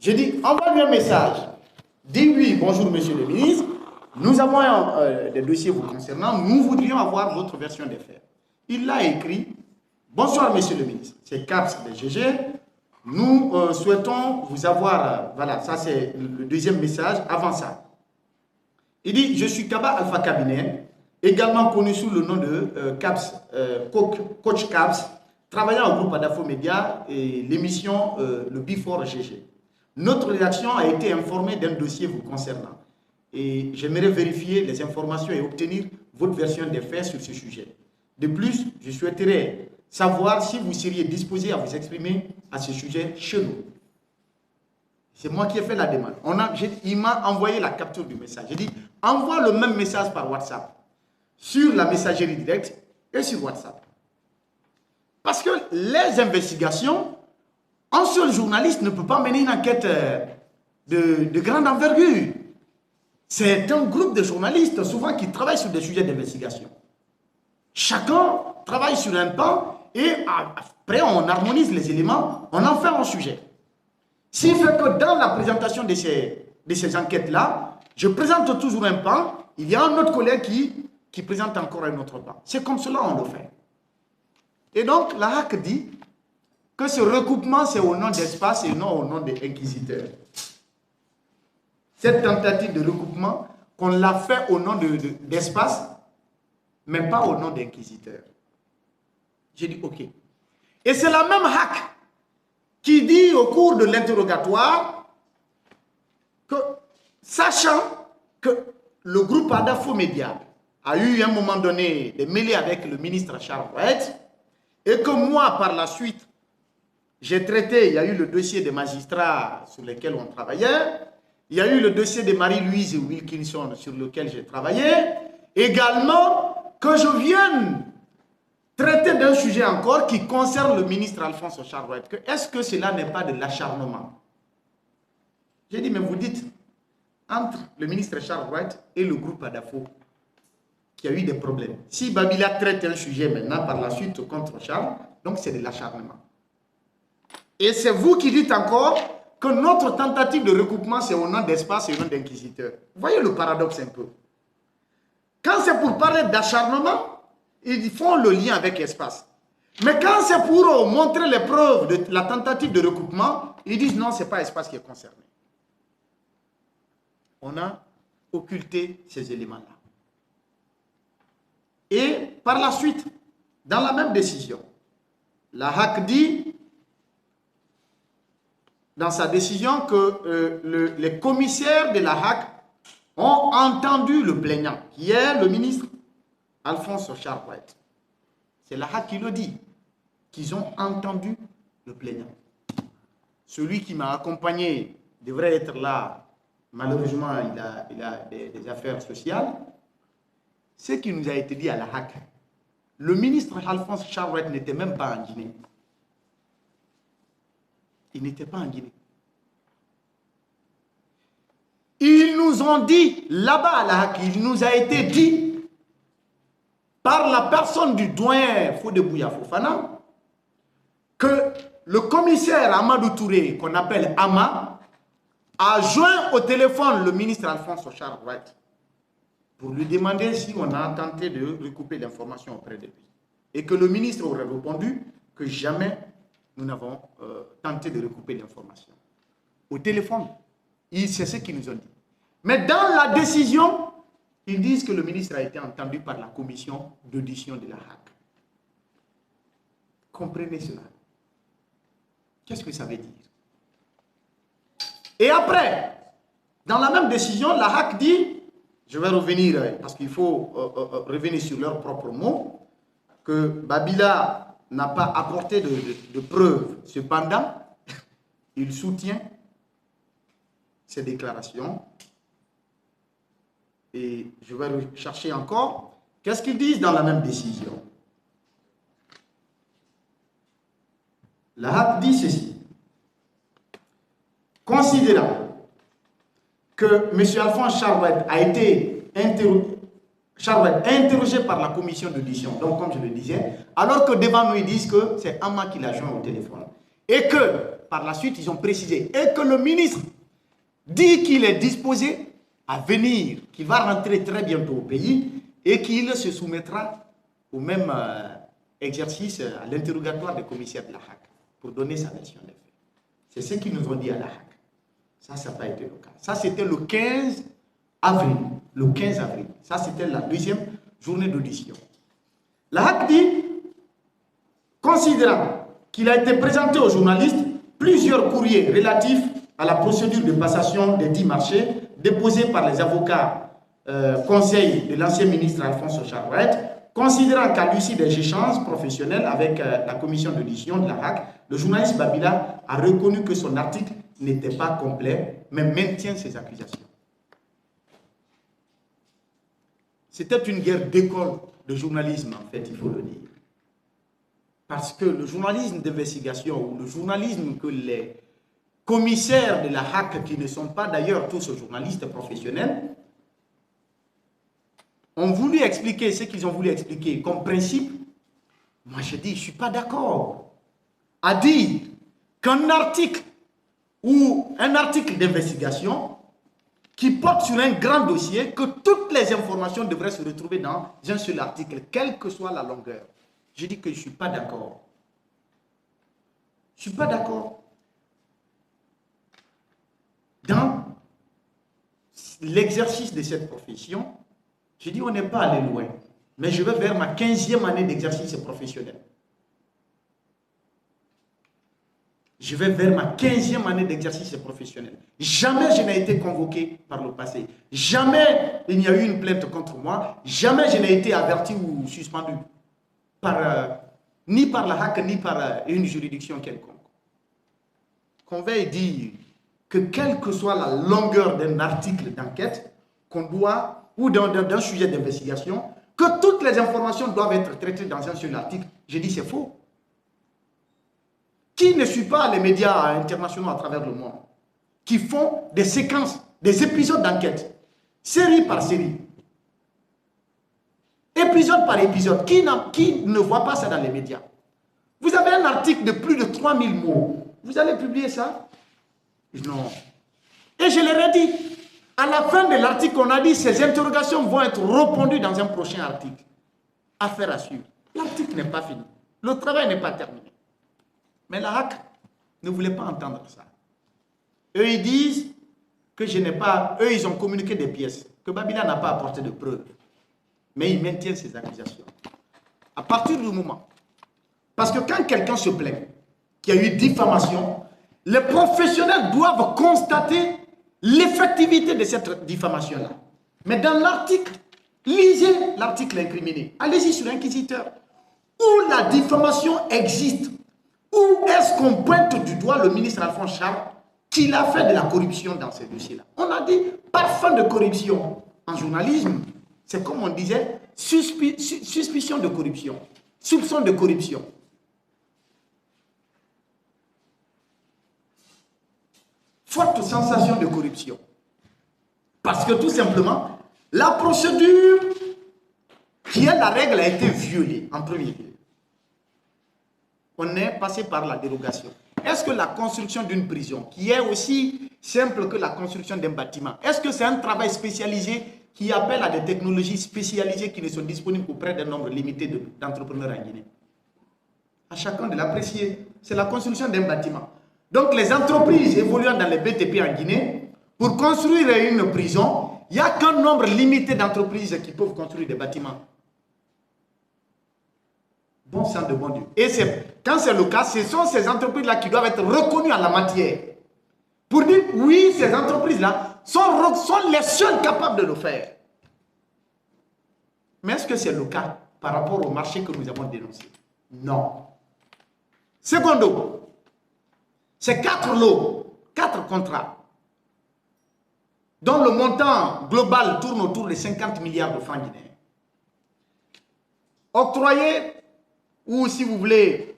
Je dis, envoie-lui un message. Dis-lui, bonjour monsieur le ministre, nous avons des dossiers vous concernant, nous voudrions avoir votre version des faits. Il l'a écrit, bonsoir monsieur le ministre, c'est CAPS de GG, nous souhaitons vous avoir, voilà, ça c'est le deuxième message, avant ça. Il dit, je suis Kaba Alpha Cabinet, également connu sous le nom de CAPS, Coach CAPS, travaillant au groupe Adafo Média et l'émission le Before GG. Notre rédaction a été informée d'un dossier vous concernant et j'aimerais vérifier les informations et obtenir votre version des faits sur ce sujet. De plus, je souhaiterais savoir si vous seriez disposé à vous exprimer à ce sujet chez nous. C'est moi qui ai fait la demande. Il m'a envoyé la capture du message. J'ai dit, envoie le même message par WhatsApp, sur la messagerie directe et sur WhatsApp. Parce que les investigations, un seul journaliste ne peut pas mener une enquête de grande envergure. C'est un groupe de journalistes, souvent, qui travaillent sur des sujets d'investigation. Chacun travaille sur un pan et après, on harmonise les éléments, on en fait un sujet. Ce qui fait que dans la présentation de ces enquêtes-là, je présente toujours un pan, il y a un autre collègue qui présente encore un autre pan. C'est comme cela on le fait. Et donc, la HAC dit que ce recoupement, c'est au nom d'Espace et non au nom des inquisiteurs. Cette tentative de recoupement, qu'on l'a fait au nom d'Espace, mais pas au nom d'inquisiteurs. J'ai dit, ok. Et c'est la même HAC qui dit au cours de l'interrogatoire que, sachant que le groupe Adafo Média a eu à un moment donné des mêlées avec le ministre Charles White, et que moi, par la suite, j'ai traité, il y a eu le dossier des magistrats sur lesquels on travaillait, il y a eu le dossier de Marie-Louise Wilkinson sur lequel j'ai travaillé, également que je vienne traiter d'un sujet encore qui concerne le ministre Alphonse Charles White. Est-ce que cela n'est pas de l'acharnement? J'ai dit, mais vous dites, entre le ministre Charles White et le groupe Adafo, qu'il y a eu des problèmes. Si Babila traite un sujet maintenant par la suite contre Charles, donc c'est de l'acharnement. Et c'est vous qui dites encore que notre tentative de recoupement, c'est au nom d'Espace et au nom d'inquisiteurs. Voyez le paradoxe un peu. Quand c'est pour parler d'acharnement, ils font le lien avec Espace. Mais quand c'est pour montrer les preuves de la tentative de recoupement, ils disent non, ce n'est pas Espace qui est concerné. On a occulté ces éléments-là. Et par la suite, dans la même décision, la HAC dit, dans sa décision, que les commissaires de la HAC ont entendu le plaignant, qui est le ministre Alphonse Charles White. C'est la HAC qui le dit, qu'ils ont entendu le plaignant. Celui qui m'a accompagné devrait être là. Malheureusement, il a des affaires sociales. Ce qui nous a été dit à la HAC, le ministre Alphonse Charles White n'était même pas en Guinée. Il n'était pas en Guinée. Ils nous ont dit, là-bas à la HAC, il nous a été dit par la personne du doyen Fodebouya Fofana que le commissaire Amadou Touré, qu'on appelle Ama, a joint au téléphone le ministre Alphonse Charles White pour lui demander si on a tenté de recouper l'information auprès de lui. Et que le ministre aurait répondu que jamais nous n'avons tenté de recouper l'information. Au téléphone, c'est ce qu'ils nous ont dit. Mais dans la décision, ils disent que le ministre a été entendu par la commission d'audition de la HAC. Comprenez cela. Qu'est-ce que ça veut dire? Et après, dans la même décision, la HAC dit, je vais revenir, parce qu'il faut revenir sur leurs propres mots, que Babila n'a pas apporté de preuves. Cependant, il soutient ces déclarations. Et je vais chercher encore. Qu'est-ce qu'ils disent dans la même décision? La HAC dit ceci. Considérant que M. Alphonse Charles White a été interrogé par la commission d'audition, donc comme je le disais, alors que devant nous ils disent que c'est Ama qui l'a joint au téléphone, et que par la suite, ils ont précisé. Et que le ministre dit qu'il est disposé à venir, qu'il va rentrer très bientôt au pays et qu'il se soumettra au même exercice, à l'interrogatoire des commissaires de la HAC pour donner sa version des faits. C'est ce qu'ils nous ont dit à la HAC. Ça n'a pas été le cas. Ça, c'était le 15 avril. Le 15 avril. Ça, c'était la deuxième journée d'audition. La HAC dit, considérant qu'il a été présenté aux journalistes plusieurs courriers relatifs à la procédure de passation des 10 marchés déposés par les avocats conseils de l'ancien ministre Alphonse Charouette, considérant qu'à l'issue des échanges professionnels avec la commission d'audition de la HAC, le journaliste Babila a reconnu que son article n'était pas complet, mais maintient ses accusations. C'était une guerre d'école de journalisme, en fait, il faut le dire. Parce que le journalisme d'investigation, ou le journalisme que les commissaires de la HAC, qui ne sont pas d'ailleurs tous journalistes professionnels, ont voulu expliquer ce qu'ils ont voulu expliquer comme principe. Moi, je dis, je ne suis pas d'accord à dire qu'un article ou un article d'investigation qui porte sur un grand dossier, que toutes les informations devraient se retrouver dans un seul article, quelle que soit la longueur. Je dis que je ne suis pas d'accord. Je ne suis pas d'accord. Dans l'exercice de cette profession, je dis on n'est pas allé loin, mais je vais vers ma 15e année d'exercice professionnel. Je vais vers ma 15e année d'exercice professionnel. Jamais je n'ai été convoqué par le passé. Jamais il n'y a eu une plainte contre moi. Jamais je n'ai été averti ou suspendu. Ni par la HAC, ni par une juridiction quelconque. Qu'on veuille dire que quelle que soit la longueur d'un article d'enquête, qu'on doit, ou d'un sujet d'investigation, que toutes les informations doivent être traitées dans un seul article, je dis c'est faux. Qui ne suit pas les médias internationaux à travers le monde, qui font des séquences, des épisodes d'enquête, série par série, épisode par épisode, qui ne voit pas ça dans les médias? Vous avez un article de plus de 3000 mots, vous allez publier ça? Non. Et je leur ai dit, à la fin de l'article, on a dit ces interrogations vont être répondues dans un prochain article. Affaire à suivre. L'article n'est pas fini. Le travail n'est pas terminé. Mais la HAC ne voulait pas entendre ça. Eux, ils disent que je n'ai pas... Eux, ils ont communiqué des pièces, que Babila n'a pas apporté de preuves. Mais ils maintiennent ces accusations. À partir du moment... Parce que quand quelqu'un se plaint qu'il y a eu diffamation, les professionnels doivent constater l'effectivité de cette diffamation-là. Mais dans l'article, lisez l'article incriminé. Allez-y sur l'Inquisiteur. Où la diffamation existe, où est-ce qu'on pointe du doigt le ministre Alphonse Charles qu'il a fait de la corruption dans ces dossiers-là? On a dit parfum de corruption. En journalisme, c'est comme on disait, suspicion de corruption, soupçon de corruption. Forte sensation de corruption. Parce que tout simplement, la procédure qui est la règle a été violée en premier lieu. On est passé par la dérogation. Est-ce que la construction d'une prison, qui est aussi simple que la construction d'un bâtiment, est-ce que c'est un travail spécialisé qui appelle à des technologies spécialisées qui ne sont disponibles auprès d'un nombre limité d'entrepreneurs en Guinée? À chacun de l'apprécier. C'est la construction d'un bâtiment. Donc les entreprises évoluant dans les BTP en Guinée, pour construire une prison, il n'y a qu'un nombre limité d'entreprises qui peuvent construire des bâtiments. Bon sang de bon Dieu. Et quand c'est le cas, ce sont ces entreprises-là qui doivent être reconnues en la matière. Pour dire, oui, ces entreprises-là sont les seules capables de le faire. Mais est-ce que c'est le cas par rapport au marché que nous avons dénoncé? Non. Secondo, c'est 4 lots, 4 contrats, dont le montant global tourne autour de 50 milliards de francs guinéens. Octroyés, ou si vous voulez,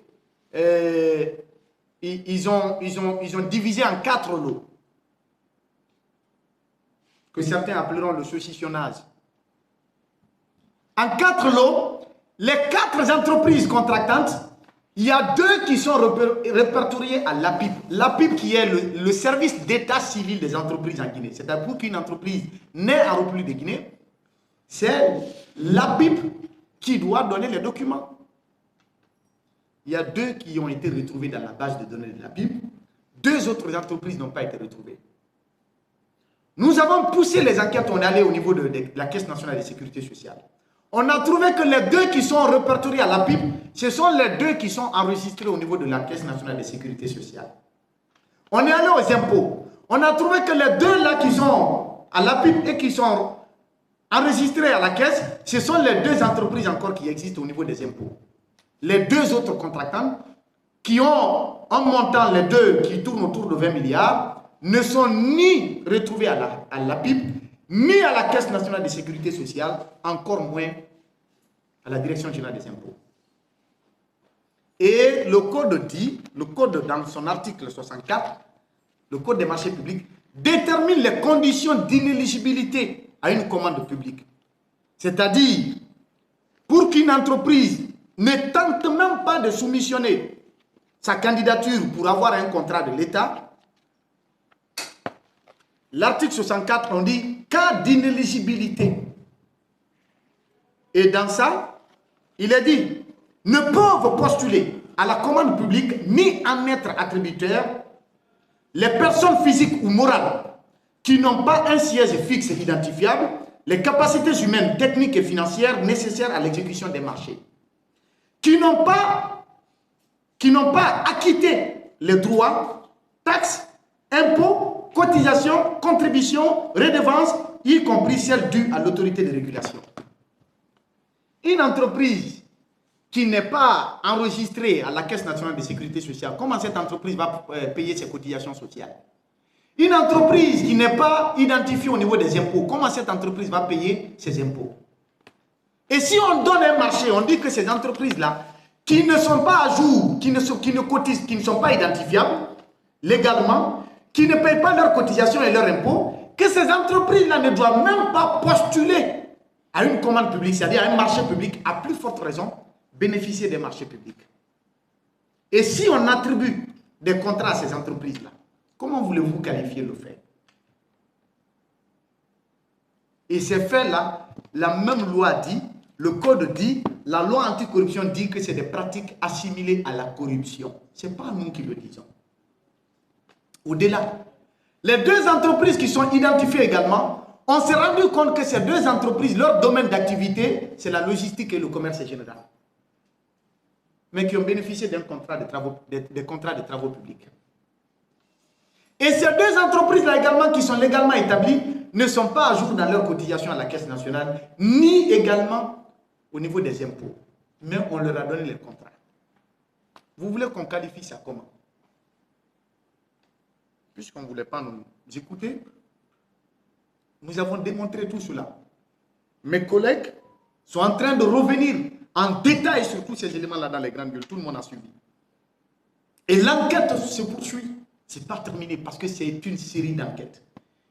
ils ont divisé en 4 lots, que certains appelleront le saucissonnage. En 4 lots, les 4 entreprises contractantes Il y a deux qui sont répertoriés à l'APIP. L'APIP qui est le service d'état civil des entreprises en Guinée. C'est-à-dire pour qu'une entreprise naît en République de Guinée, c'est l'APIP qui doit donner les documents. Il y a deux qui ont été retrouvés dans la base de données de l'APIP. Deux autres entreprises n'ont pas été retrouvées. Nous avons poussé les enquêtes, on est allé au niveau de la Caisse nationale de sécurité sociale. On a trouvé que les deux qui sont répertoriés à l'APIP, ce sont les deux qui sont enregistrés au niveau de la Caisse nationale de sécurité sociale. On est allé aux impôts. On a trouvé que les deux là qui sont à l'APIP et qui sont enregistrés à la Caisse, ce sont les deux entreprises encore qui existent au niveau des impôts. Les deux autres contractants qui ont un montant, les deux qui tournent autour de 20 milliards, ne sont ni retrouvés à l'APIP, ni à la Caisse nationale de sécurité sociale, encore moins à la Direction générale des impôts. Et le code dit, le code dans son article 64, le code des marchés publics, détermine les conditions d'inéligibilité à une commande publique. C'est-à-dire, pour qu'une entreprise ne tente même pas de soumissionner sa candidature pour avoir un contrat de l'État, l'article 64, on dit cas d'inéligibilité. Et dans ça, il est dit, ne peuvent postuler à la commande publique ni en être attributaires les personnes physiques ou morales qui n'ont pas un siège fixe et identifiable, les capacités humaines, techniques et financières nécessaires à l'exécution des marchés, qui n'ont pas acquitté les droits, taxes, impôts, cotisations, contributions, redevances, y compris celles dues à l'autorité de régulation. Une entreprise qui n'est pas enregistrée à la Caisse nationale de sécurité sociale, comment cette entreprise va payer ses cotisations sociales? Une entreprise qui n'est pas identifiée au niveau des impôts, comment cette entreprise va payer ses impôts? Et si on donne un marché, on dit que ces entreprises-là, qui ne sont pas à jour, qui ne cotisent, qui ne sont pas identifiables légalement, qui ne payent pas leurs cotisations et leurs impôts, que ces entreprises-là ne doivent même pas postuler à une commande publique, c'est-à-dire à un marché public, à plus forte raison, bénéficier des marchés publics. Et si on attribue des contrats à ces entreprises-là, comment voulez-vous qualifier le fait? Et ces faits-là, la même loi dit, le code dit, la loi anticorruption dit que c'est des pratiques assimilées à la corruption. Ce n'est pas nous qui le disons. Au-delà, les deux entreprises qui sont identifiées également, on s'est rendu compte que ces deux entreprises, leur domaine d'activité, c'est la logistique et le commerce général. Mais qui ont bénéficié d'un contrat de travaux, des contrats de travaux publics. Et ces deux entreprises-là également, qui sont légalement établies, ne sont pas à jour dans leur cotisation à la Caisse nationale, ni également au niveau des impôts. Mais on leur a donné les contrats. Vous voulez qu'on qualifie ça comment? Puisqu'on ne voulait pas nous écouter, nous avons démontré tout cela. Mes collègues sont en train de revenir en détail sur tous ces éléments-là dans les grandes gueules. Tout le monde a suivi. Et l'enquête se poursuit. Ce n'est pas terminé parce que c'est une série d'enquêtes.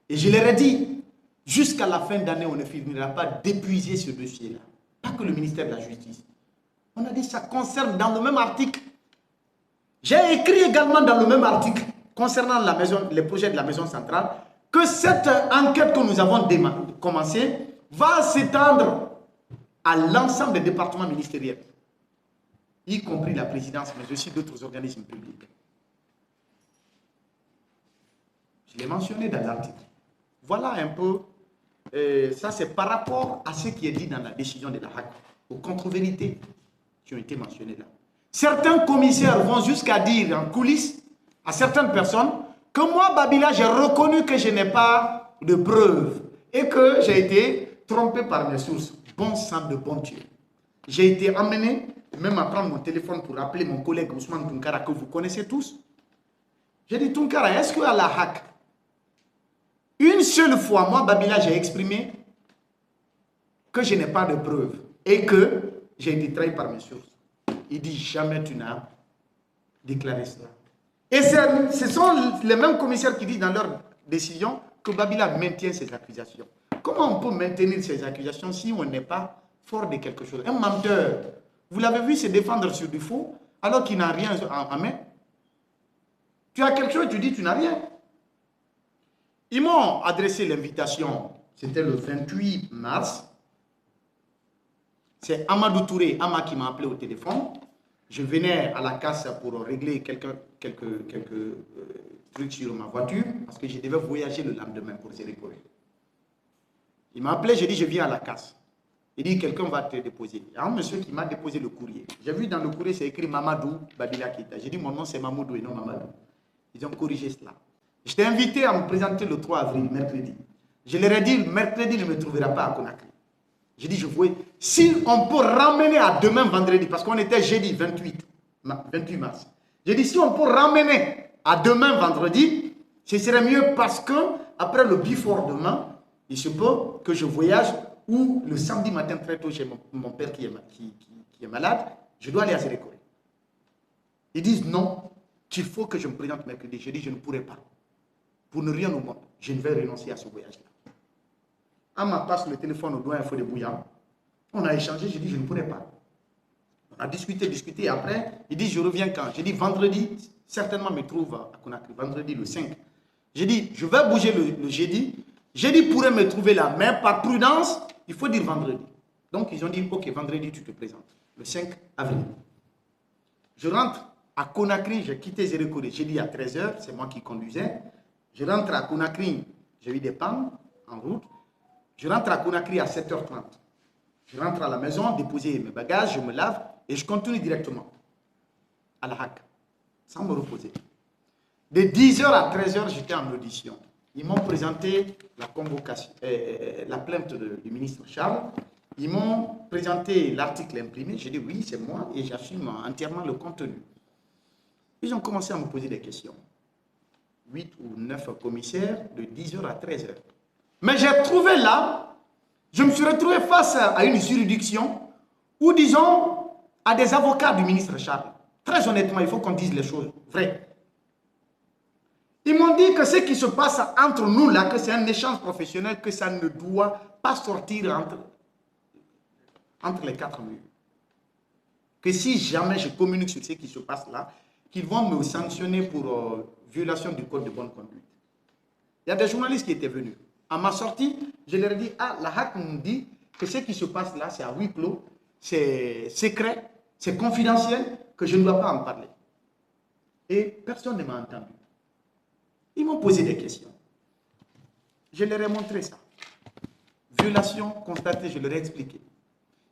Et je leur ai dit, jusqu'à la fin d'année, on ne finira pas d'épuiser ce dossier-là. Pas que le ministère de la Justice. On a dit que ça concerne dans le même article. J'ai écrit également dans le même article concernant la maison, les projets de la maison centrale, que cette enquête que nous avons commencée va s'étendre à l'ensemble des départements ministériels, y compris la présidence, mais aussi d'autres organismes publics. Je l'ai mentionné dans l'article. Voilà un peu, ça c'est par rapport à ce qui est dit dans la décision de la HAC, aux contre-vérités qui ont été mentionnées là. Certains commissaires vont jusqu'à dire en coulisses à certaines personnes que moi, Babila, j'ai reconnu que je n'ai pas de preuves et que j'ai été trompé par mes sources. Bon sang de bon Dieu. J'ai été amené même à prendre mon téléphone pour appeler mon collègue Ousmane Tounkara, que vous connaissez tous. J'ai dit, Tounkara, est-ce qu'à la HAC, une seule fois, moi, Babila, j'ai exprimé que je n'ai pas de preuves et que j'ai été trahi par mes sources. Il dit, jamais tu n'as déclaré cela. Et ce sont les mêmes commissaires qui disent dans leur décision que Babila maintient ces accusations. Comment on peut maintenir ces accusations si on n'est pas fort de quelque chose? Un menteur, vous l'avez vu se défendre sur du faux, alors qu'il n'a rien en main. Tu as quelque chose, tu dis tu n'as rien. Ils m'ont adressé l'invitation, c'était le 28 mars. C'est Amadou Touré, Ama, qui m'a appelé au téléphone. Je venais à la casse pour régler quelques trucs sur ma voiture parce que je devais voyager le lendemain pour Zérékoré. Il m'a appelé, j'ai dit je viens à la casse. Il dit quelqu'un va te déposer. Il y a un monsieur qui m'a déposé le courrier. J'ai vu dans le courrier c'est écrit Mamadou Babila Keita. J'ai dit mon nom c'est Mamadou et non Mamadou. Ils ont corrigé cela. J'étais invité à me présenter le 3 avril, mercredi. Je leur ai dit mercredi ne me trouvera pas à Conakry. J'ai dit, je vois, si on peut ramener à demain vendredi, parce qu'on était jeudi 28 mars. J'ai dit, si on peut ramener à demain vendredi, ce serait mieux parce que après le before demain, il se peut que je voyage ou le samedi matin très tôt chez mon père qui est malade, je dois aller à Zérékoré. Ils disent non, qu'il faut que je me présente mercredi. J'ai dit, je ne pourrai pas. Pour ne rien au monde, je ne vais renoncer à ce voyage-là. Ama passe le téléphone au doigt Info de Bouillant. On a échangé, j'ai dit je ne pourrais pas. On a discuté, et après, il dit je reviens quand? J'ai dit vendredi, certainement me trouve à Conakry, vendredi le 5. J'ai dit je vais bouger le jeudi. Jeudi pourrait me trouver là, mais par prudence, il faut dire vendredi. Donc ils ont dit ok, vendredi tu te présentes, le 5 avril. Je rentre à Conakry, j'ai quitté Zérékoré jeudi à 13 h, c'est moi qui conduisais. Je rentre à Conakry, j'ai eu des pannes en route. Je rentre à Conakry à 7 h 30. Je rentre à la maison, déposer mes bagages, je me lave et je continue directement à la HAC, sans me reposer. De 10 h à 13 h, j'étais en audition. Ils m'ont présenté la convocation, la plainte du ministre Charles. Ils m'ont présenté l'article imprimé. J'ai dit oui, c'est moi et j'assume entièrement le contenu. Ils ont commencé à me poser des questions. 8 ou 9 commissaires de 10 h à 13 h. Mais j'ai trouvé là, je me suis retrouvé face à une juridiction où, disons, à des avocats du ministre Charles. Très honnêtement, il faut qu'on dise les choses vraies. Ils m'ont dit que ce qui se passe entre nous là, que c'est un échange professionnel, que ça ne doit pas sortir entre les quatre murs. Que si jamais je communique sur ce qui se passe là, qu'ils vont me sanctionner pour violation du code de bonne conduite. Il y a des journalistes qui étaient venus. À ma sortie, je leur ai dit, ah, la HAC nous dit que ce qui se passe là, c'est à huis clos, c'est secret, c'est confidentiel, que je ne dois pas en parler. Et personne ne m'a entendu. Ils m'ont posé des questions. Je leur ai montré ça. Violation constatée, je leur ai expliqué.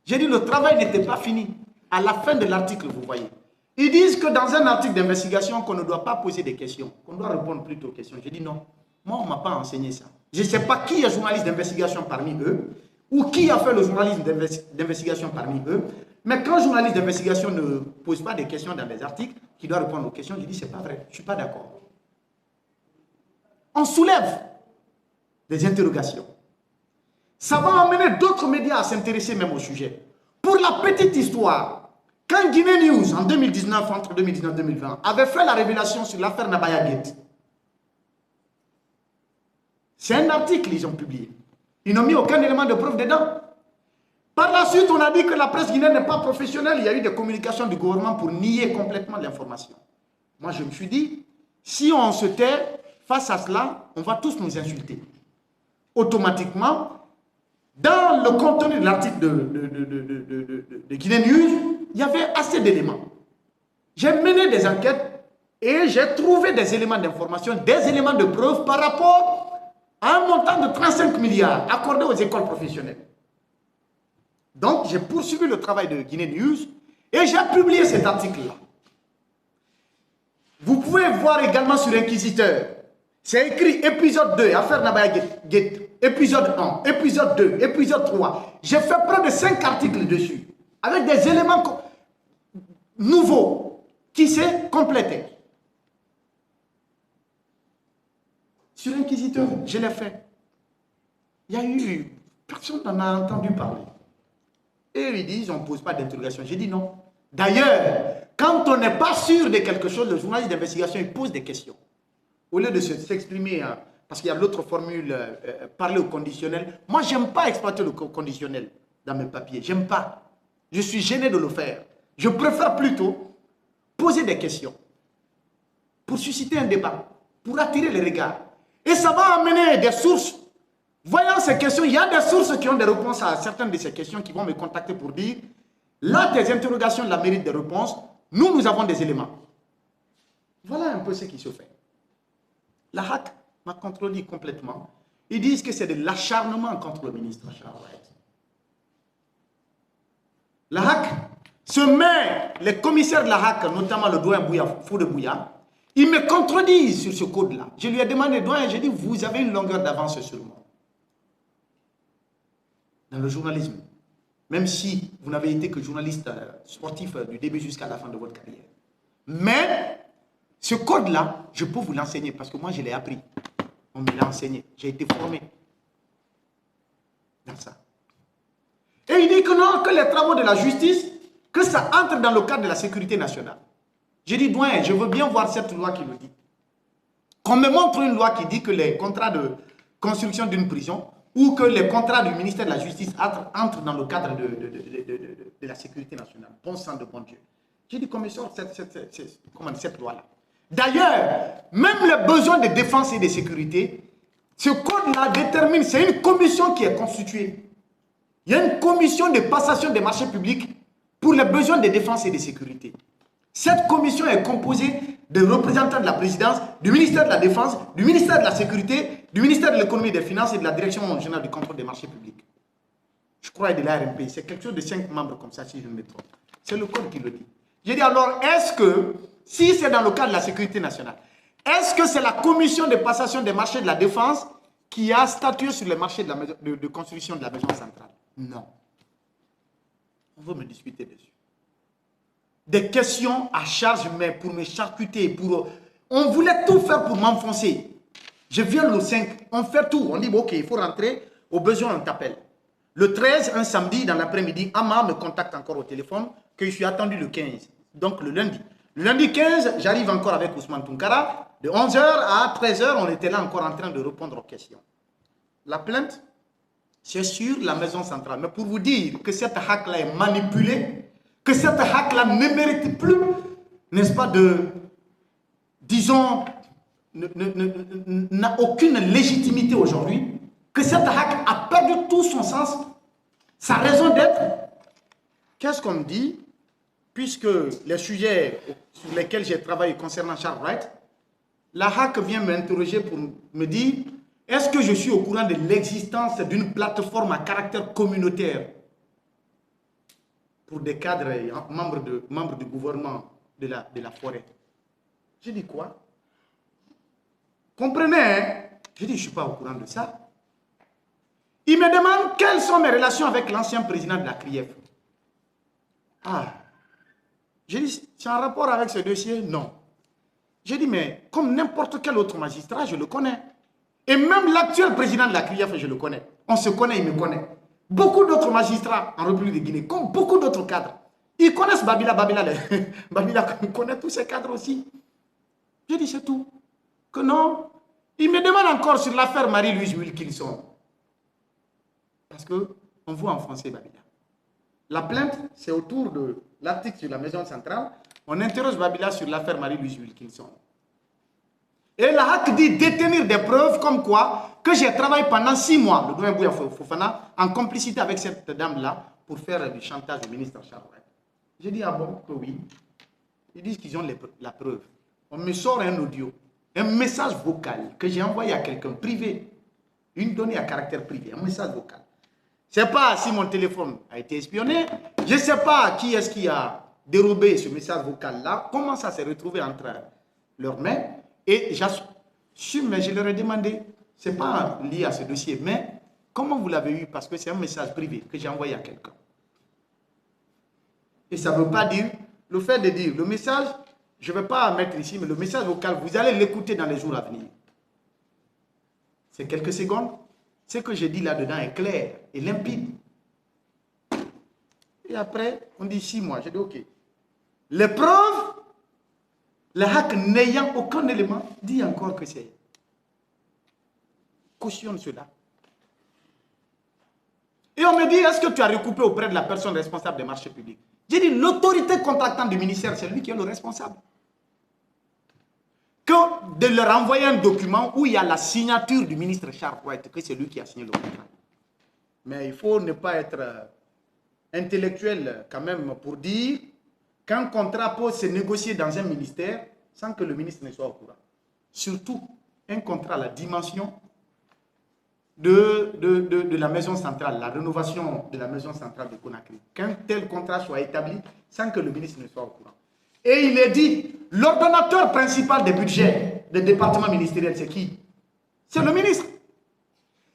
J'ai dit, le travail n'était pas fini. À la fin de l'article, vous voyez. Ils disent que dans un article d'investigation, qu'on ne doit pas poser des questions, qu'on doit répondre plutôt aux questions. J'ai dit non. Moi, on ne m'a pas enseigné ça. Je ne sais pas qui est journaliste d'investigation parmi eux, ou qui a fait le journalisme d'investigation parmi eux, mais quand un journaliste d'investigation ne pose pas des questions dans des articles, qui doit répondre aux questions, je dis c'est pas vrai, je ne suis pas d'accord. On soulève des interrogations. Ça va amener d'autres médias à s'intéresser même au sujet. Pour la petite histoire, quand Guinée News, en 2019, entre 2019 et 2020, avait fait la révélation sur l'affaire Nabaya Gate, c'est un article qu'ils ont publié. Ils n'ont mis aucun élément de preuve dedans. Par la suite, on a dit que la presse guinéenne n'est pas professionnelle. Il y a eu des communications du gouvernement pour nier complètement l'information. Moi, je me suis dit, si on se tait face à cela, on va tous nous insulter. Automatiquement, dans le contenu de l'article de Guinée News, il y avait assez d'éléments. J'ai mené des enquêtes et j'ai trouvé des éléments d'information, des éléments de preuve par rapport à un montant de 35 milliards accordé aux écoles professionnelles. Donc, j'ai poursuivi le travail de Guinée News et j'ai publié cet article-là. Vous pouvez voir également sur Inquisiteur. C'est écrit épisode 2, affaire Nabaya Gate, épisode 1, épisode 2, épisode 3. J'ai fait près de 5 articles dessus, avec des éléments nouveaux qui s'est complété. Sur Inquisiteur, je l'ai fait. Il y a eu, personne n'en a entendu parler. Et ils disent, on ne pose pas d'interrogation. J'ai dit non. D'ailleurs, quand on n'est pas sûr de quelque chose, le journaliste d'investigation, il pose des questions. Au lieu de s'exprimer, parce qu'il y a l'autre formule, parler au conditionnel. Moi, je n'aime pas exploiter le conditionnel dans mes papiers. J'aime pas. Je suis gêné de le faire. Je préfère plutôt poser des questions, pour susciter un débat, pour attirer les regards. Et ça va amener des sources. Voyant ces questions, il y a des sources qui ont des réponses à certaines de ces questions qui vont me contacter pour dire là, tes interrogations la méritent des réponses. Nous avons des éléments. Voilà un peu ce qui se fait. La HAC m'a contredit complètement. Ils disent que c'est de l'acharnement contre le ministre Charles Wright. La HAC se met, les commissaires de la HAC, notamment le doyen Foude Bouya, ils me contredisent sur ce code-là. Je lui ai demandé, doyen, j'ai dit, vous avez une longueur d'avance sur moi. Dans le journalisme. Même si vous n'avez été que journaliste sportif du début jusqu'à la fin de votre carrière. Mais, ce code-là, je peux vous l'enseigner parce que moi, je l'ai appris. On me l'a enseigné. J'ai été formé dans ça. Et il dit que non, que les travaux de la justice, que ça entre dans le cadre de la sécurité nationale. J'ai dit, doyen, je veux bien voir cette loi qui le dit. Qu'on me montre une loi qui dit que les contrats de construction d'une prison ou que les contrats du ministère de la Justice entrent dans le cadre de la sécurité nationale. Bon sang de bon Dieu. J'ai dit qu'on me sort cette loi-là. D'ailleurs, même les besoins de défense et de sécurité, ce code-là détermine, c'est une commission qui est constituée. Il y a une commission de passation des marchés publics pour les besoins de défense et de sécurité. Cette commission est composée de représentants de la présidence, du ministère de la Défense, du ministère de la Sécurité, du ministère de l'Économie et des Finances et de la Direction générale du contrôle des marchés publics. Je crois de l'ARMP. C'est quelque chose de 5 membres comme ça, si je ne me trompe. C'est le code qui le dit. J'ai dit alors, est-ce que, si c'est dans le cadre de la sécurité nationale, est-ce que c'est la commission de passation des marchés de la Défense qui a statué sur les marchés de construction de la maison centrale? Non. On veut me discuter dessus. Des questions à charge, mais pour me charcuter, on voulait tout faire pour m'enfoncer. Je viens le 5, on fait tout. On dit, bon, ok, il faut rentrer, au besoin, on t'appelle. Le 13, un samedi, dans l'après-midi, Ama me contacte encore au téléphone, que je suis attendu le 15, donc le lundi. Le lundi 15, j'arrive encore avec Ousmane Tounkara. De 11h à 13h, on était là encore en train de répondre aux questions. La plainte, c'est sur la maison centrale. Mais pour vous dire que cette hack-là est manipulée, que cette hack-là ne mérite plus, n'est-ce pas, disons, n'a aucune légitimité aujourd'hui, que cette hack a perdu tout son sens, sa raison d'être. Qu'est-ce qu'on me dit? Puisque les sujets sur lesquels j'ai travaillé concernant Charles Wright, la hack vient m'interroger pour me dire, est-ce que je suis au courant de l'existence d'une plateforme à caractère communautaire pour des cadres membres du gouvernement de la forêt? J'ai dit quoi? Comprenez, hein? J'ai dit, je ne suis pas au courant de ça. Il me demande quelles sont mes relations avec l'ancien président de la CRIEF. Ah, j'ai dit, c'est en rapport avec ce dossier? Non. J'ai dit, mais comme n'importe quel autre magistrat, je le connais. Et même l'actuel président de la CRIEF, je le connais. On se connaît, il me connaît. Beaucoup d'autres magistrats en République de Guinée, comme beaucoup d'autres cadres, ils connaissent Babila. Babila connaît tous ces cadres aussi. J'ai dit, c'est tout. Que non. Il me demande encore sur l'affaire Marie-Louise Wilkinson. Parce qu'on voit en français Babila. La plainte, c'est autour de l'article sur la maison centrale. On interroge Babila sur l'affaire Marie-Louise Wilkinson. Et la HAC dit détenir des preuves comme quoi que j'ai travaillé pendant 6 mois, le doyen Bouya Fofana, en complicité avec cette dame-là pour faire du chantage au ministre Charles Wright. J'ai dit, ah bon, que oui. Ils disent qu'ils ont la preuve. On me sort un audio, un message vocal que j'ai envoyé à quelqu'un privé, une donnée à caractère privé, un message vocal. Je ne sais pas si mon téléphone a été espionné, je ne sais pas qui est-ce qui a dérobé ce message vocal-là, comment ça s'est retrouvé entre leurs mains. Et mais je leur ai demandé, ce n'est pas lié à ce dossier, mais comment vous l'avez eu? Parce que c'est un message privé que j'ai envoyé à quelqu'un. Et ça ne veut pas dire, le fait de dire, le message, je ne vais pas mettre ici, mais le message vocal, vous allez l'écouter dans les jours à venir. C'est quelques secondes. Ce que je dis là-dedans est clair et limpide. Et après, on dit 6 mois. J'ai dit, ok. Les preuves, le hack n'ayant aucun élément, dit encore que c'est. Cautionne cela. Et on me dit, est-ce que tu as recoupé auprès de la personne responsable des marchés publics? J'ai dit, l'autorité contractante du ministère, c'est lui qui est le responsable. Que de leur envoyer un document où il y a la signature du ministre Charles White, que c'est lui qui a signé le contrat. Mais il faut ne pas être intellectuel quand même pour dire qu'un contrat peut se négocier dans un ministère sans que le ministre ne soit au courant. Surtout, un contrat à la dimension de la maison centrale, la rénovation de la maison centrale de Conakry. Qu'un tel contrat soit établi sans que le ministre ne soit au courant. Et il est dit, l'ordonnateur principal des budgets des départements ministériels, c'est qui? C'est le ministre.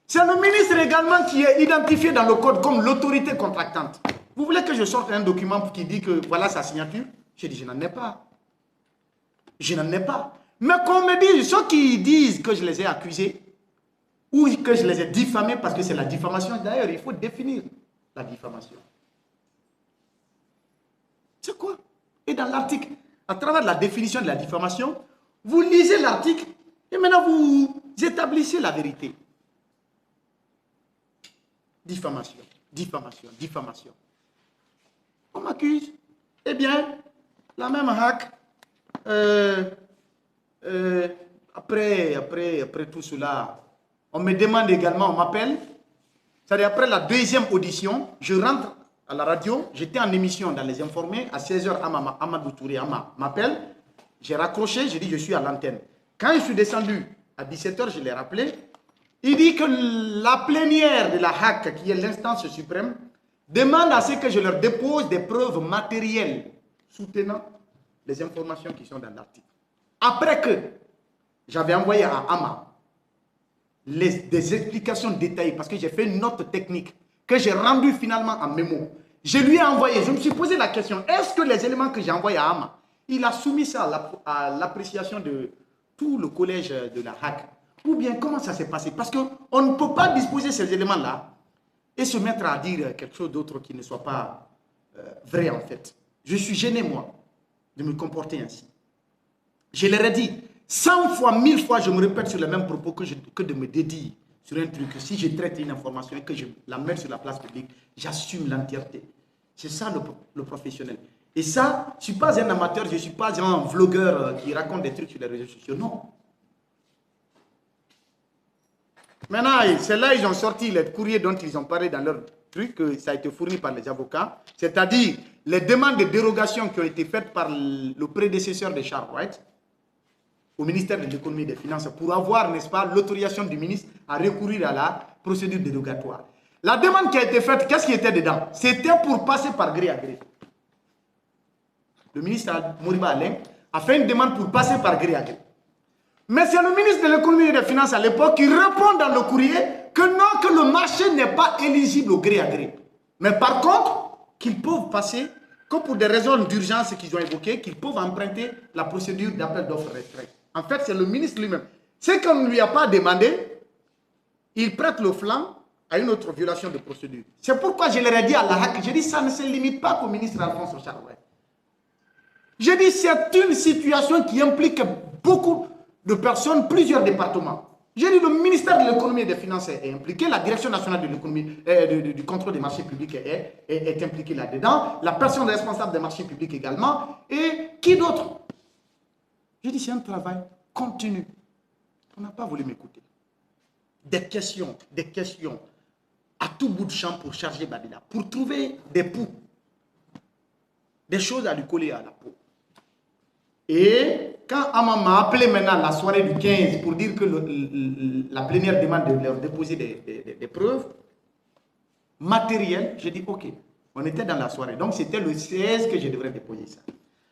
C'est le ministre également qui est identifié dans le code comme l'autorité contractante. Vous voulez que je sorte un document qui dit que voilà sa signature? J'ai dit, je n'en ai pas. Je n'en ai pas. Mais qu'on me dise, ceux qui disent que je les ai accusés, ou que je les ai diffamés, parce que c'est la diffamation. D'ailleurs, il faut définir la diffamation. C'est quoi? Et dans l'article, à travers la définition de la diffamation, vous lisez l'article et maintenant vous établissez la vérité. Diffamation, diffamation, diffamation. On m'accuse. Eh bien, la même hack, après tout cela, on me demande également, on m'appelle. C'est-à-dire après la deuxième audition, je rentre à la radio, j'étais en émission dans Les Informés, à 16h, Amadou Touré m'appelle, j'ai raccroché, j'ai dit je suis à l'antenne. Quand je suis descendu à 17h, je l'ai rappelé, il dit que la plénière de la HAC, qui est l'instance suprême, demande à ce que je leur dépose des preuves matérielles soutenant les informations qui sont dans l'article. Après que j'avais envoyé à Ama des explications détaillées, parce que j'ai fait une note technique que j'ai rendue finalement en mémo. Je lui ai envoyé, je me suis posé la question, est-ce que les éléments que j'ai envoyés à Ama, il a soumis ça à l'appréciation de tout le collège de la HAC? Ou bien comment ça s'est passé? Parce qu'on ne peut pas disposer ces éléments-là et se mettre à dire quelque chose d'autre qui ne soit pas vrai en fait. Je suis gêné, moi, de me comporter ainsi. Je leur ai dit, 100 fois, 1000 fois, je me répète sur les mêmes propos que de me dédier sur un truc. Si je traite une information et que je la mets sur la place publique, j'assume l'entièreté. C'est ça le professionnel. Et ça, je ne suis pas un amateur, je ne suis pas un vlogueur qui raconte des trucs sur les réseaux sociaux. Non. Maintenant, c'est là ils ont sorti les courriers dont ils ont parlé dans leur truc, que ça a été fourni par les avocats, c'est-à-dire les demandes de dérogation qui ont été faites par le prédécesseur de Charles White au ministère de l'économie et des finances pour avoir, n'est-ce pas, l'autorisation du ministre à recourir à la procédure dérogatoire. La demande qui a été faite, qu'est-ce qui était dedans? C'était pour passer par gré à gré. Le ministre Moriba Alain a fait une demande pour passer par gré à gré. Mais c'est le ministre de l'économie et des finances à l'époque qui répond dans le courrier que non, que le marché n'est pas éligible au gré à gré. Mais par contre, qu'ils peuvent passer, que pour des raisons d'urgence qu'ils ont évoquées, qu'ils peuvent emprunter la procédure d'appel d'offres restreinte. En fait, c'est le ministre lui-même. Ce qu'on ne lui a pas demandé, il prête le flanc à une autre violation de procédure. C'est pourquoi je leur ai dit à la HAC, j'ai dit ça ne se limite pas qu'au ministre Alphonse Charles. J'ai dit c'est une situation qui implique beaucoup de personnes, plusieurs départements. J'ai dit le ministère de l'économie et des finances est impliqué, la direction nationale de l'économie, du contrôle des marchés publics est impliquée là-dedans, la personne responsable des marchés publics également, et qui d'autre? J'ai dit c'est un travail continu. On n'a pas voulu m'écouter. Des questions à tout bout de champ pour charger Badila, pour trouver des poux, des choses à lui coller à la peau. Et quand Ama m'a appelé maintenant la soirée du 15 pour dire que la plénière demande de leur déposer des preuves matérielles, j'ai dit ok, on était dans la soirée. Donc c'était le 16 que je devrais déposer ça.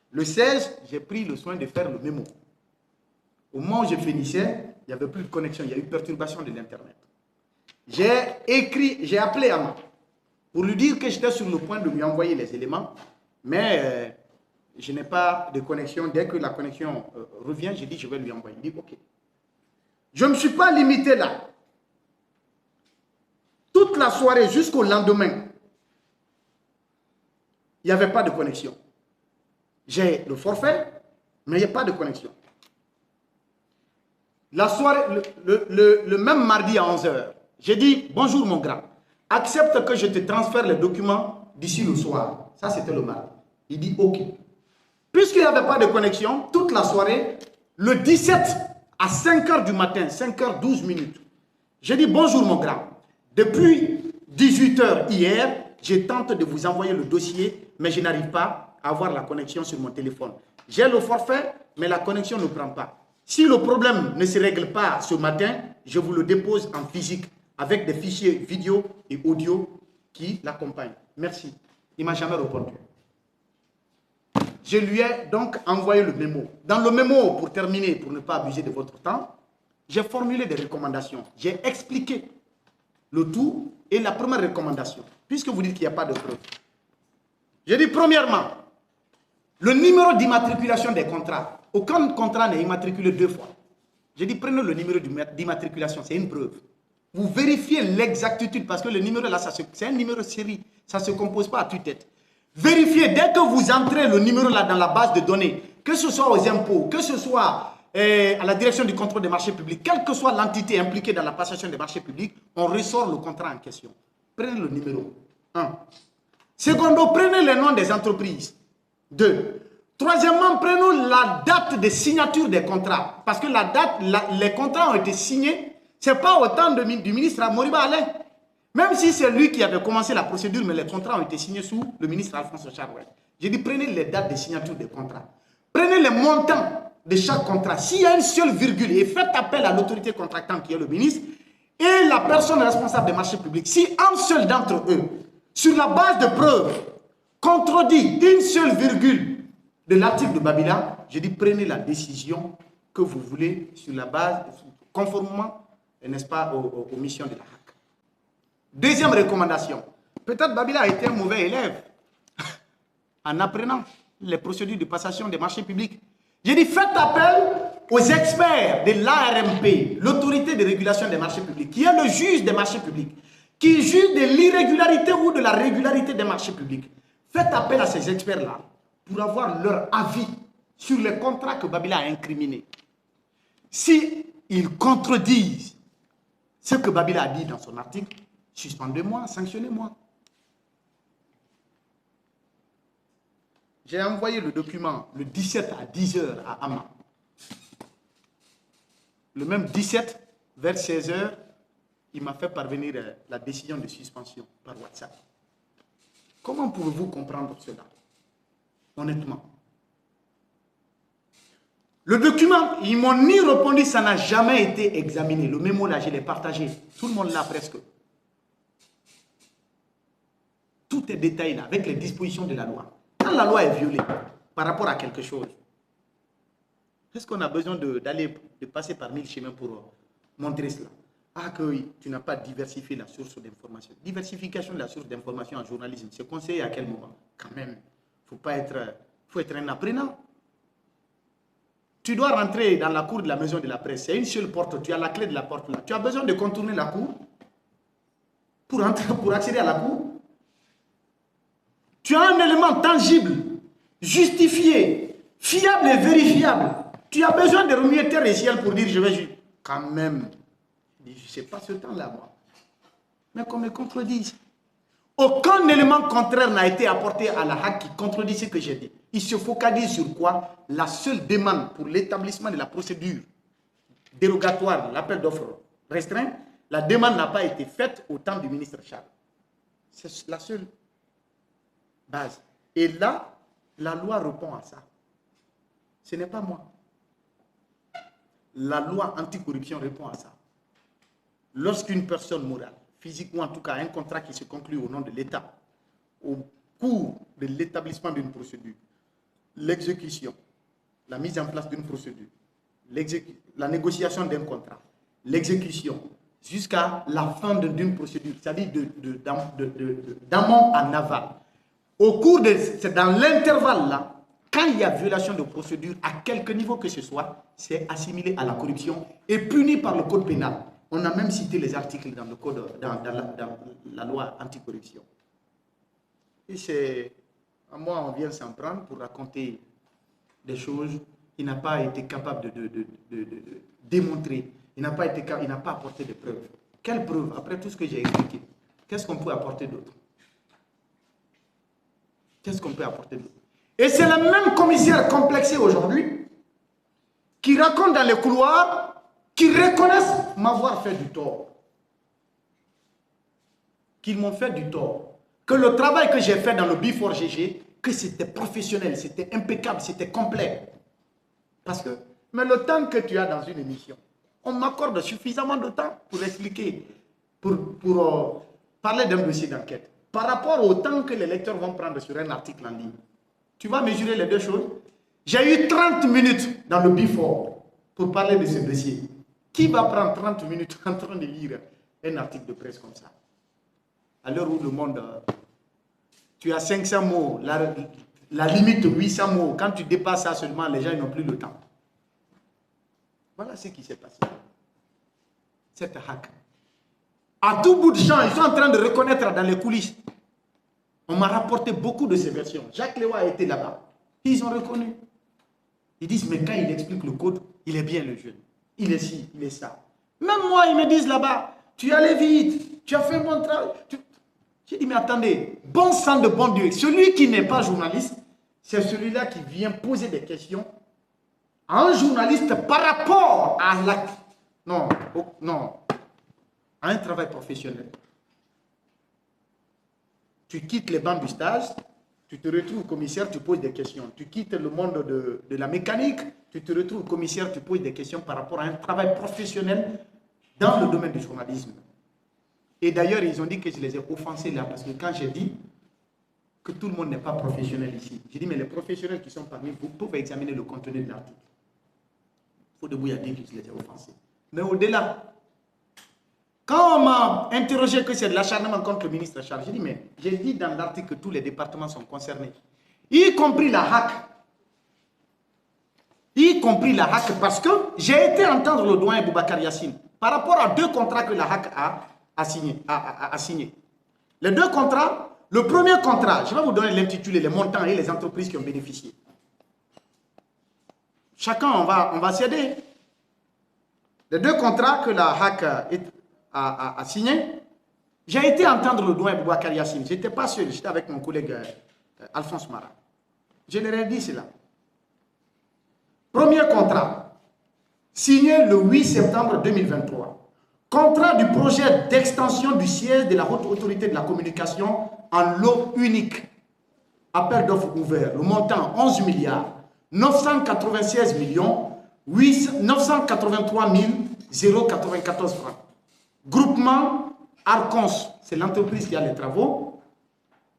Le 16, j'ai pris le soin de faire le mémo. Au moment où je finissais, il n'y avait plus de connexion, il y a eu perturbation de l'Internet. J'ai appelé Ama pour lui dire que j'étais sur le point de lui envoyer les éléments, mais je n'ai pas de connexion. Dès que la connexion revient, j'ai dit je vais lui envoyer. Il dit ok. Je ne me suis pas limité là. Toute la soirée jusqu'au lendemain, il n'y avait pas de connexion. J'ai le forfait, mais il n'y a pas de connexion. La soirée, le même mardi à 11h, j'ai dit bonjour mon grand, accepte que je te transfère les documents d'ici le soir. Ça c'était le mardi. Il dit OK. Puisqu'il n'y avait pas de connexion, toute la soirée, le 17 à 5 h du matin, 5 h 12 minutes, j'ai dit bonjour mon grand. Depuis 18 h hier, je tente de vous envoyer le dossier, mais je n'arrive pas à avoir la connexion sur mon téléphone. J'ai le forfait, mais la connexion ne prend pas. Si le problème ne se règle pas ce matin, je vous le dépose en physique avec des fichiers vidéo et audio qui l'accompagnent. Merci. Il ne m'a jamais répondu. Je lui ai donc envoyé le mémo. Dans le mémo, pour terminer, pour ne pas abuser de votre temps, j'ai formulé des recommandations. J'ai expliqué le tout et la première recommandation, puisque vous dites qu'il n'y a pas de preuve. J'ai dit premièrement, le numéro d'immatriculation des contrats. Aucun contrat n'est immatriculé 2 fois. J'ai dit prenez le numéro d'immatriculation, c'est une preuve. Vous vérifiez l'exactitude parce que le numéro là, c'est un numéro série. Ça ne se compose pas à tue-tête. Vérifiez dès que vous entrez le numéro là dans la base de données, que ce soit aux impôts, que ce soit à la direction du contrôle des marchés publics, quelle que soit l'entité impliquée dans la passation des marchés publics, on ressort le contrat en question. Prenez le numéro. 1. Secondo, prenez les noms des entreprises. 2. Troisièmement, prenons la date de signature des contrats. Parce que la date, les contrats ont été signés, ce n'est pas au temps du ministre Moriba Alain. Même si c'est lui qui avait commencé la procédure, mais les contrats ont été signés sous le ministre Alphonse Charouet. J'ai dit, prenez les dates de signature des contrats. Prenez les montants de chaque contrat. S'il y a une seule virgule, et faites appel à l'autorité contractante qui est le ministre, et la personne responsable des marchés publics, si un seul d'entre eux, sur la base de preuves, contredit une seule virgule de l'article de Babila, j'ai dit, prenez la décision que vous voulez sur la base, conformément, n'est-ce pas, aux missions de la HAC. Deuxième recommandation. Peut-être Babila a été un mauvais élève en apprenant les procédures de passation des marchés publics. J'ai dit, faites appel aux experts de l'ARMP, l'autorité de régulation des marchés publics, qui est le juge des marchés publics, qui juge de l'irrégularité ou de la régularité des marchés publics. Faites appel à ces experts-là pour avoir leur avis sur les contrats que Babila a incriminés. S'ils contredisent ce que Babila a dit dans son article, suspendez-moi, sanctionnez-moi. J'ai envoyé le document le 17 à 10 h à Ama. Le même 17, vers 16 h, il m'a fait parvenir la décision de suspension par WhatsApp. Comment pouvez-vous comprendre cela? Honnêtement. Le document, ils m'ont ni répondu, ça n'a jamais été examiné. Le mémo là, je l'ai partagé. Tout le monde l'a presque. Tout est détaillé là, avec les dispositions de la loi. Quand la loi est violée par rapport à quelque chose, est-ce qu'on a besoin de passer par 1000 chemins pour montrer cela? Ah, que tu n'as pas diversifié la source d'information. Diversification de la source d'information en journalisme, c'est conseillé à quel moment? Quand même, il faut être un apprenant. Tu dois rentrer dans la cour de la maison de la presse. C'est une seule porte. Tu as la clé de la porte là. Tu as besoin de contourner la cour pour accéder à la cour. Tu as un élément tangible, justifié, fiable et vérifiable. Tu as besoin de remuer terre et ciel pour dire je vais juger. Quand même, je ne sais pas ce temps-là, moi. Mais qu'on me contredise. Aucun élément contraire n'a été apporté à la HAC qui contredit ce que j'ai dit. Il se focalise sur quoi? La seule demande pour l'établissement de la procédure dérogatoire, l'appel d'offres restreint, la demande n'a pas été faite au temps du ministre Charles. C'est la seule base. Et là, la loi répond à ça. Ce n'est pas moi. La loi anticorruption répond à ça. Lorsqu'une personne morale, physique ou en tout cas un contrat qui se conclut au nom de l'État, au cours de l'établissement d'une procédure, l'exécution, la mise en place d'une procédure, la négociation d'un contrat, l'exécution, jusqu'à la fin d'une procédure, c'est-à-dire d'amont en aval. Au cours de, c'est dans l'intervalle là, quand il y a violation de procédure, à quelque niveau que ce soit, c'est assimilé à la corruption et puni par le code pénal. On a même cité les articles dans le code, dans la loi anticorruption. Et c'est à moi, on vient s'en prendre pour raconter des choses. Il n'a pas été capable de démontrer. Il n'a pas apporté de preuves. Quelles preuves? Après tout ce que j'ai expliqué, qu'est-ce qu'on peut apporter d'autre? Qu'est-ce qu'on peut apporter d'autre? Et c'est le même commissaire complexé aujourd'hui qui raconte dans les couloirs, qui reconnaissent m'avoir fait du tort. Qu'ils m'ont fait du tort. Que le travail que j'ai fait dans le B4GG, que c'était professionnel, c'était impeccable, c'était complet. Parce que, mais le temps que tu as dans une émission, on m'accorde suffisamment de temps pour expliquer, pour parler d'un dossier d'enquête. Par rapport au temps que les lecteurs vont prendre sur un article en ligne. Tu vas mesurer les deux choses. J'ai eu 30 minutes dans le B4 pour parler de ce dossier. Qui va prendre 30 minutes en train de lire un article de presse comme ça? À l'heure où le monde, tu as 500 mots, la limite 800 mots. Quand tu dépasses ça seulement, les gens n'ont plus le temps. Voilà ce qui s'est passé. Cette hack. À tout bout de champ, ils sont en train de reconnaître dans les coulisses. On m'a rapporté beaucoup de ces versions. Jacques Léo a été là-bas. Ils ont reconnu. Ils disent, mais quand il explique le code, il est bien le jeune. Il est ci, il est ça. Même moi, ils me disent là-bas, tu es allé vite, tu as fait mon travail. J'ai dit, mais attendez, bon sang de bon Dieu, celui qui n'est pas journaliste, c'est celui-là qui vient poser des questions à un journaliste par rapport à l'acte. Non, non, à un travail professionnel. Tu quittes les bancs du stage, tu te retrouves commissaire, tu poses des questions. Tu quittes le monde de la mécanique, tu te retrouves commissaire, tu poses des questions par rapport à un travail professionnel dans le domaine du journalisme. Et d'ailleurs, ils ont dit que je les ai offensés là, parce que quand j'ai dit que tout le monde n'est pas professionnel ici, j'ai dit, mais les professionnels qui sont parmi vous peuvent examiner le contenu de l'article. Il faut debout à dire que je les ai offensés. Mais au-delà, quand on m'a interrogé que c'est de l'acharnement contre le ministre Charles, j'ai dit, mais j'ai dit dans l'article que tous les départements sont concernés, y compris la HAC. Y compris la HAC, parce que j'ai été entendre le doyen Boubacar Yassine par rapport à 2 contrats que la HAC a signés. Les 2 contrats, le premier contrat, je vais vous donner l'intitulé, les montants et les entreprises qui ont bénéficié. Chacun, on va céder. Les 2 contrats que la HAC a signés, j'ai été entendre le doyen Boubacar Yassine. Je n'étais pas seul, j'étais avec mon collègue Alphonse Mara. Je leur ai dit cela. Premier contrat, signé le 8 septembre 2023. Contrat du projet d'extension du siège de la Haute Autorité de la Communication en lot unique. Appel d'offres ouvert. Le montant 11 milliards 996 millions 983 094 francs. Groupement Arcons, c'est l'entreprise qui a les travaux.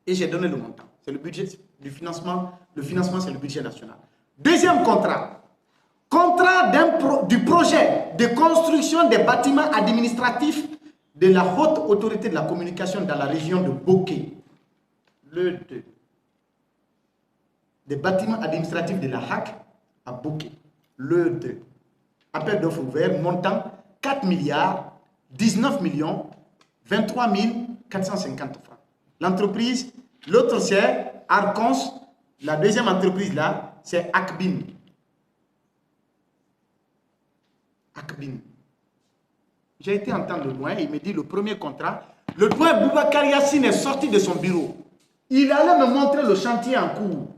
Et j'ai donné le montant. C'est le budget du financement. Le financement, c'est le budget national. Deuxième contrat. Contrat du projet de construction des bâtiments administratifs de la Haute Autorité de la Communication dans la région de Bokeh. Le 2. Des bâtiments administratifs de la HAC à Bokeh. Le 2. Appel d'offres ouvert, montant 4 milliards 19 millions 23 450 francs. L'entreprise, l'autre c'est Arcons, la deuxième entreprise là, c'est Akbin. J'ai été entendre le doyen, il me dit le premier contrat. Le doyen Boubacar Yassine est sorti de son bureau. Il allait me montrer le chantier en cours.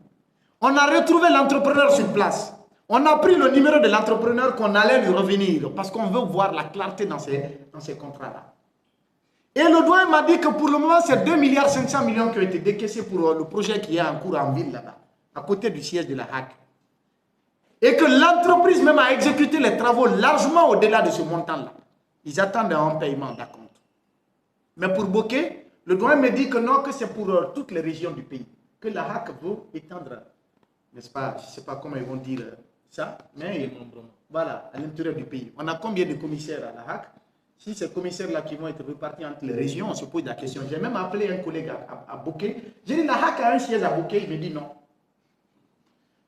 On a retrouvé l'entrepreneur sur place. On a pris le numéro de l'entrepreneur qu'on allait lui revenir parce qu'on veut voir la clarté dans ces contrats-là. Et le doyen m'a dit que pour le moment, c'est 2 milliards 500 millions qui ont été décaissés pour le projet qui est en cours en ville là-bas, à côté du siège de la HAC. Et que l'entreprise même a exécuté les travaux largement au-delà de ce montant-là. Ils attendent un paiement d'acompte. Mais pour Bokeh, le doyen me dit que non, que c'est pour toutes les régions du pays. Que la HAC veut étendre, n'est-ce pas, je ne sais pas comment ils vont dire ça, mais voilà, à l'intérieur du pays. On a combien de commissaires à la HAC? Si ces commissaires-là qui vont être répartis entre les régions, on se pose la question. J'ai même appelé un collègue à Bokeh. J'ai dit, la HAC a un siège à Bokeh. Il me dit non.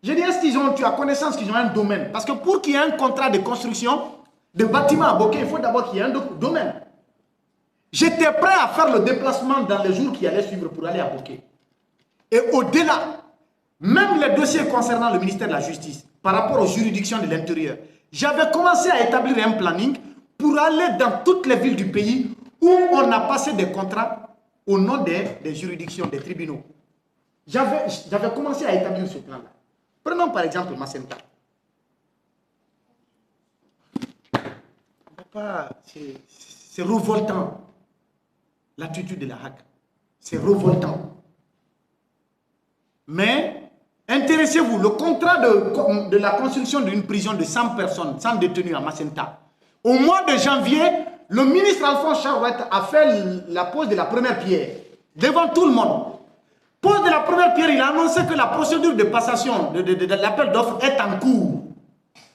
J'ai dit, est-ce tu as connaissance qu'ils ont un domaine? Parce que pour qu'il y ait un contrat de construction de bâtiment à Bokeh, il faut d'abord qu'il y ait un domaine. J'étais prêt à faire le déplacement dans les jours qui allaient suivre pour aller à Bokeh. Et au-delà, même les dossiers concernant le ministère de la Justice, par rapport aux juridictions de l'intérieur, j'avais commencé à établir un planning pour aller dans toutes les villes du pays où on a passé des contrats au nom des juridictions, des tribunaux. J'avais commencé à établir ce plan-là. Prenons par exemple Macenta. C'est révoltant. L'attitude de la HAC. C'est révoltant. Mais, intéressez-vous, le contrat de la construction d'une prison de 100 personnes, 100 détenus à Macenta, au mois de janvier, le ministre Alphonse Charouette a fait la pose de la première pierre, devant tout le monde. Pose de la première pierre, il a annoncé que la procédure de passation de l'appel d'offres est en cours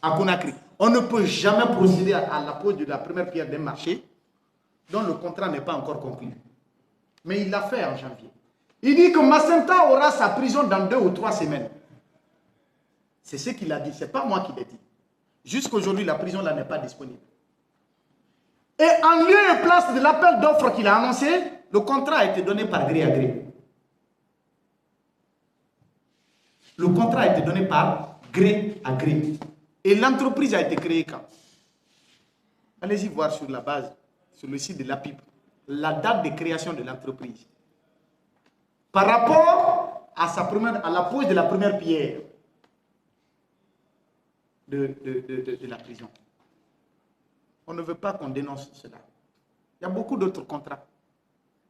à Conakry. On ne peut jamais procéder à la pose de la première pierre d'un marché dont le contrat n'est pas encore conclu. Mais il l'a fait en janvier. Il dit que Macenta aura sa prison dans 2 ou 3 semaines. C'est ce qu'il a dit, ce n'est pas moi qui l'ai dit. Jusqu'aujourd'hui, la prison là n'est pas disponible. Et en lieu et place de l'appel d'offres qu'il a annoncé, le contrat a été donné par gré à gré. Le contrat a été donné par gré à gré. Et l'entreprise a été créée quand? Allez-y voir sur la base, sur le site de l'APIP, la date de création de l'entreprise. Par rapport à la pose de la première pierre de la prison. On ne veut pas qu'on dénonce cela. Il y a beaucoup d'autres contrats.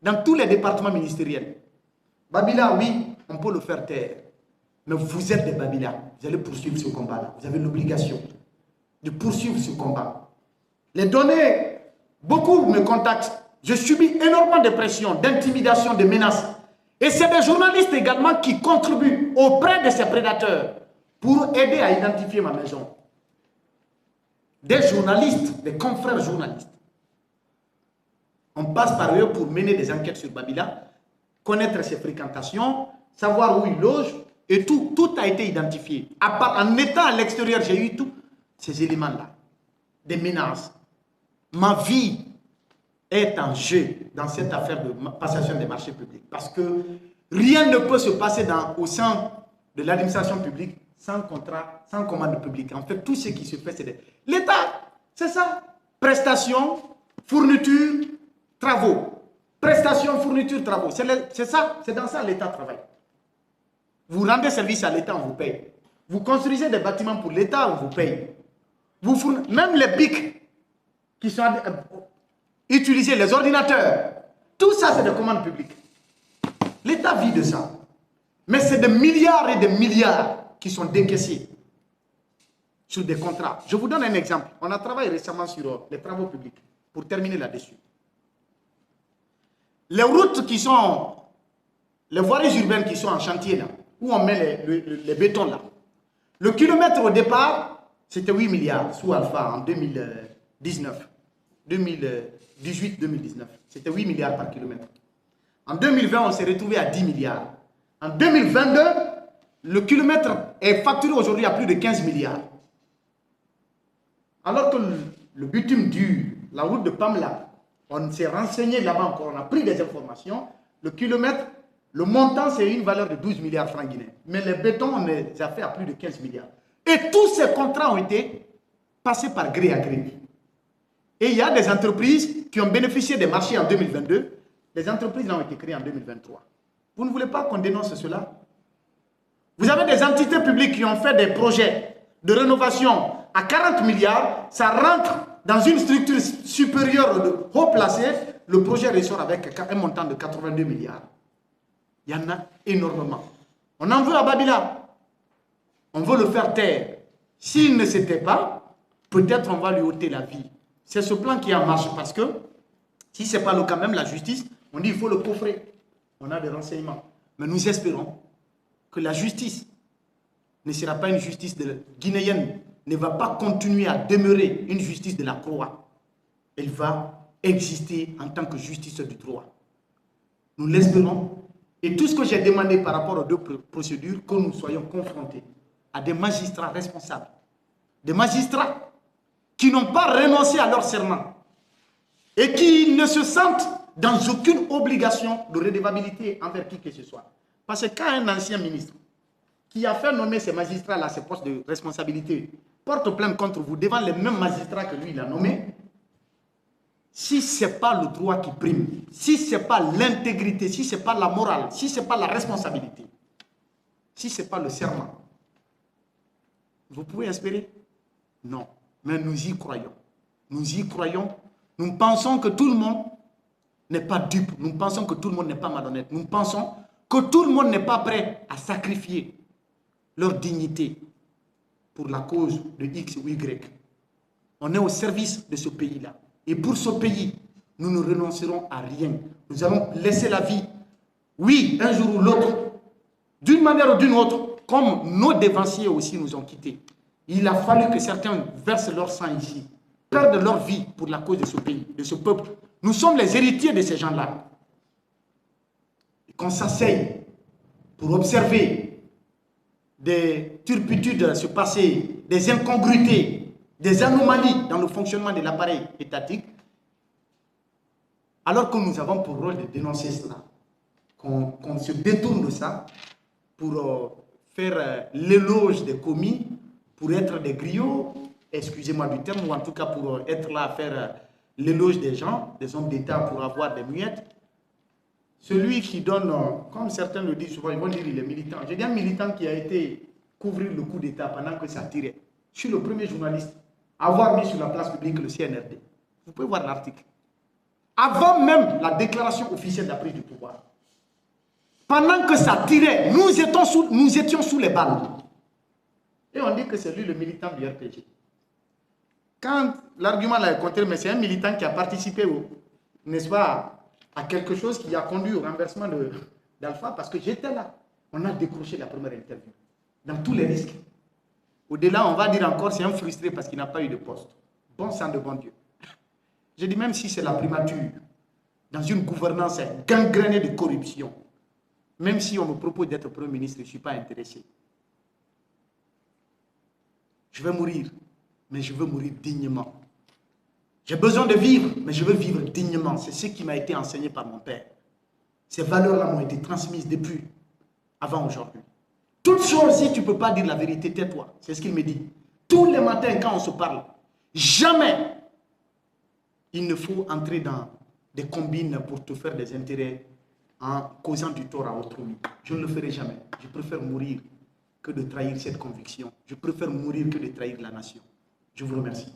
Dans tous les départements ministériels. Babila, oui, on peut le faire taire. Mais vous êtes des Babila. Vous allez poursuivre ce combat-là. Vous avez l'obligation de poursuivre ce combat. Les données, beaucoup me contactent. Je subis énormément de pression, d'intimidation, de menaces. Et c'est des journalistes également qui contribuent auprès de ces prédateurs pour aider à identifier ma maison. Des journalistes, des confrères journalistes. On passe par eux pour mener des enquêtes sur Babila, connaître ses fréquentations, savoir où il loge, et tout a été identifié. En étant à l'extérieur, j'ai eu tous ces éléments-là, des menaces. Ma vie est en jeu dans cette affaire de passation des marchés publics. Parce que rien ne peut se passer au sein de l'administration publique sans contrat, sans commande publique. En fait, tout ce qui se fait, c'est l'État, c'est ça. Prestations, fournitures, travaux. Prestations, fournitures, travaux. C'est ça, c'est dans ça que l'État travaille. Vous rendez service à l'État, on vous paye. Vous construisez des bâtiments pour l'État, on vous paye. Même les BIC qui sont utilisés, les ordinateurs, tout ça, c'est des commandes publiques. L'État vit de ça. Mais c'est des milliards et des milliards qui sont décaissés sur des contrats. Je vous donne un exemple. On a travaillé récemment sur les travaux publics, pour terminer là-dessus. Les routes qui sont, les voiries urbaines qui sont en chantier là, où on met les bétons là. Le kilomètre au départ, c'était 8 milliards sous Alpha en 2019. 2018-2019. C'était 8 milliards par kilomètre. En 2020, on s'est retrouvé à 10 milliards. En 2022, le kilomètre est facturé aujourd'hui à plus de 15 milliards. Alors que le bitume dur, la route de Pamela, on s'est renseigné là-bas encore, on a pris des informations. Le kilomètre, le montant, c'est une valeur de 12 milliards francs guinéens. Mais les bétons, on les a fait à plus de 15 milliards. Et tous ces contrats ont été passés par gré à gré. Et il y a des entreprises qui ont bénéficié des marchés en 2022. Les entreprises ont été créées en 2023. Vous ne voulez pas qu'on dénonce cela? Vous avez des entités publiques qui ont fait des projets de rénovation à 40 milliards. Ça rentre dans une structure supérieure de haut placé. Le projet ressort avec un montant de 82 milliards. Il y en a énormément. On en veut à Babila. On veut le faire taire. S'il ne s'était pas, peut-être on va lui ôter la vie. C'est ce plan qui est en marche parce que si ce n'est pas le cas, même la justice, on dit qu'il faut le coffrer. On a des renseignements. Mais nous espérons que la justice ne sera pas une justice guinéenne, ne va pas continuer à demeurer une justice de la croix. Elle va exister en tant que justice du droit. Nous l'espérons. Et tout ce que j'ai demandé par rapport aux deux procédures, que nous soyons confrontés à des magistrats responsables. Des magistrats qui n'ont pas renoncé à leur serment et qui ne se sentent dans aucune obligation de redevabilité envers qui que ce soit. Parce que quand un ancien ministre qui a fait nommer ces magistrats-là à ces postes de responsabilité porte plainte contre vous devant les mêmes magistrats que lui il a nommés, si ce n'est pas le droit qui prime, si ce n'est pas l'intégrité, si ce n'est pas la morale, si ce n'est pas la responsabilité, si ce n'est pas le serment, vous pouvez espérer? Non. Mais nous y croyons. Nous y croyons. Nous pensons que tout le monde n'est pas dupe. Nous pensons que tout le monde n'est pas malhonnête. Nous pensons que tout le monde n'est pas prêt à sacrifier leur dignité pour la cause de X ou Y. On est au service de ce pays-là. Et pour ce pays, nous ne renoncerons à rien. Nous allons laisser la vie, oui, un jour ou l'autre, d'une manière ou d'une autre, comme nos dévanciers aussi nous ont quittés. Il a fallu que certains versent leur sang ici, perdent leur vie pour la cause de ce pays, de ce peuple. Nous sommes les héritiers de ces gens-là. Et qu'on s'asseye pour observer des turpitudes se passer, des incongruités, des anomalies dans le fonctionnement de l'appareil étatique, alors que nous avons pour rôle de dénoncer cela, qu'on se détourne de ça pour faire l'éloge des commis, pour être des griots, excusez-moi du terme, ou en tout cas pour être là à faire l'éloge des gens, des hommes d'État pour avoir des muettes. Celui qui donne, comme certains le disent souvent, ils vont dire il est militant. J'ai dit un militant qui a été couvrir le coup d'État pendant que ça tirait. Je suis le premier journaliste à avoir mis sur la place publique le CNRD. Vous pouvez voir l'article. Avant même la déclaration officielle de la prise du pouvoir. Pendant que ça tirait, nous étions sous les balles. Et on dit que c'est lui le militant du RPG. Quand l'argument l'a écouté, mais c'est un militant qui a participé, n'est-ce pas, à quelque chose qui a conduit au renversement d'Alpha, parce que j'étais là. On a décroché la première interview, dans tous les risques. Au-delà, on va dire encore, c'est un frustré parce qu'il n'a pas eu de poste. Bon sang de bon Dieu. Je dis, même si c'est la primature, dans une gouvernance gangrénée de corruption, même si on me propose d'être Premier ministre, je ne suis pas intéressé. Je vais mourir, mais je veux mourir dignement. J'ai besoin de vivre, mais je veux vivre dignement. C'est ce qui m'a été enseigné par mon père. Ces valeurs-là m'ont été transmises depuis avant aujourd'hui. Toute chose, si tu ne peux pas dire la vérité, tais-toi. C'est ce qu'il me dit. Tous les matins, quand on se parle, jamais il ne faut entrer dans des combines pour te faire des intérêts en causant du tort à autrui. Je ne le ferai jamais. Je préfère mourir que de trahir cette conviction. Je préfère mourir que de trahir la nation. Je vous remercie.